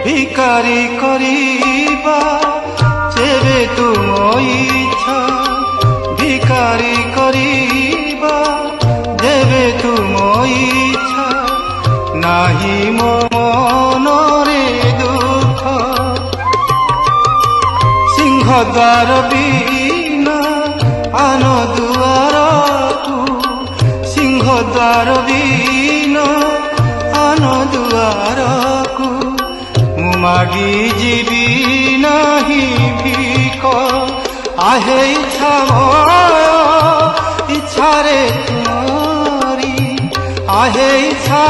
ভিকারি করিবা যেবে তুম ইচ্ছা ভিকারি করিবা যেবে তুম ইচ্ছা নাহি মনরে দুঃখ সিংহদ্বার বিনা আন দুয়ারকু সিংহদ্বার বিনা আন দুয়ারকু মু মাগি ଯିବି ନାହିଁ ভিক আহে ইচ্ছা ইচ্ছারে তুমরি আহে ইচ্ছা